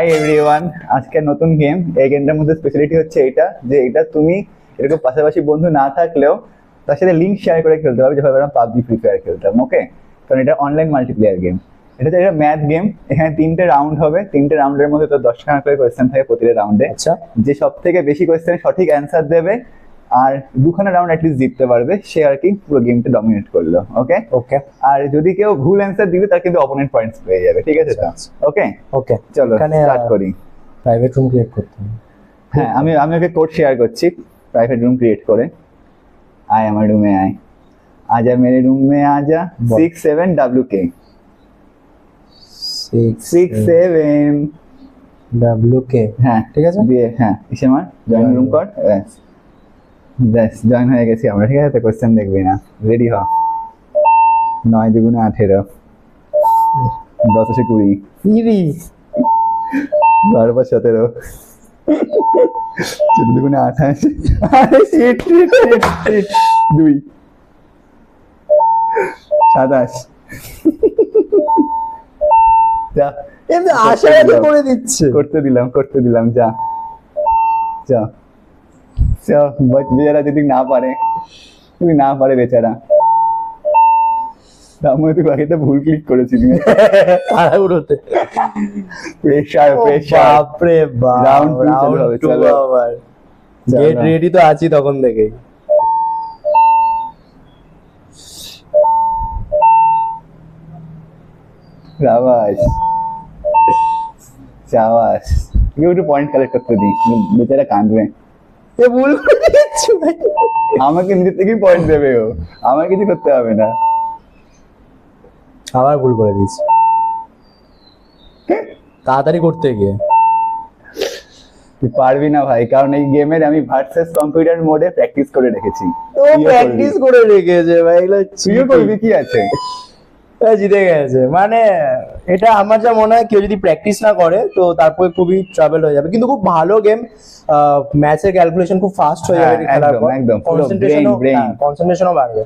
Hi everyone, আজকে নতুন game. এই গেমটার মধ্যে স্পেশালিটি হচ্ছে এটা যে এটা তুমি এরকম পাশাপাশি বন্ধু না থাকলেও তার সাথে লিঙ্ক শেয়ার করে খেলতে পারবে, যেভাবে আমরা পাবজি ফ্রি ফায়ার খেলতাম। ওকে, কারণ এটা অনলাইন মাল্টিপ্লেয়ার গেম। এটা ম্যাথ গেম। এখানে 3টে রাউন্ড হবে, 3টে রাউন্ডের মধ্যে তো 10খানা করে কোয়েশ্চেন থাকে প্রতিটা রাউন্ডে। আচ্ছা, যে সব থেকে বেশি কোয়েশ্চেন সঠিক অ্যান্সার দেবে আর 2খানা রাউন্ড অ্যাটলিস্ট জিততে পারবে, সে আর কি পুরো গেমটা ডমিনেট করলো। ওকে ওকে আর যদি কেউ ভুল অ্যান্সার দিবে তার কিন্তু অপোনেন্ট পয়েন্টস পেয়ে যাবে। ঠিক আছে তো? ওকে ওকে চলো এখানে স্টার্ট করি। প্রাইভেট রুম ক্রিয়েট করতে হবে। হ্যাঁ, আমি ওকে কোড শেয়ার করছি প্রাইভেট রুম ক্রিয়েট করে। আয় আমার রুমে আয়, आजा मेरे रूम में आजा। 67WK 67 WK হ্যাঁ ঠিক আছে দিয়ে হ্যাঁ ইসে আমার জয়েন রুম কর। ব্যাস জয়েন হয়ে গেছি আমরা। ঠিক আছে তো? কোশ্চেন দেখবি না, রেডি হ। 9 দুগুণে 18, 10 এ 20, ইরি 12 বার 17, 14 দুগুণে 28, 2 27। যা এমনি আশা করে দিচ্ছে। করতে দিলাম যা যা যা। বেচারা যদি না পারে বেচারা। তার মধ্যে তুই বাকিটা ভুল ক্লিক করেছিলি। তাড়াহুড়োতে প্রেশার বাপরে বাপ। রাউন্ড 2 হবে। চলো আবার গেট রেডি তো আছি তখন থেকেই। চাওয়াস কেউ একটু পয়েন্ট কালেক্ট করতে দিই, বেচারা কাঁদবে। এ ভুল করে দিচ্ছি ভাই। আমাকে নিজের থেকেই পয়েন্ট দেবে ও, আমার কিছু করতে হবে না। আবার ভুল করে দিচ্ছি তাড়াতাড়ি করতে গিয়ে। তুই পারবি না ভাই, কারণ এই গেমের আমি ভার্সেস কম্পিউটার মোডে প্র্যাকটিস করে রেখেছি। ও প্র্যাকটিস করে রেখেছে ভাই, এগুলো তুইও করবি, কি আছে? জিতে গেছে মানে। এটা আমার যা মনে হয় কেউ যদি প্র্যাকটিস না করে তো তারপরে খুবই ট্রাভেল হয়ে যাবে। কিন্তু খুব ভালো গেম, ম্যাচের ক্যালকুলেশন খুব ফাস্ট হয়ে যাবে খেলার পর, একদম কনসেন্ট্রেশনও বাড়বে।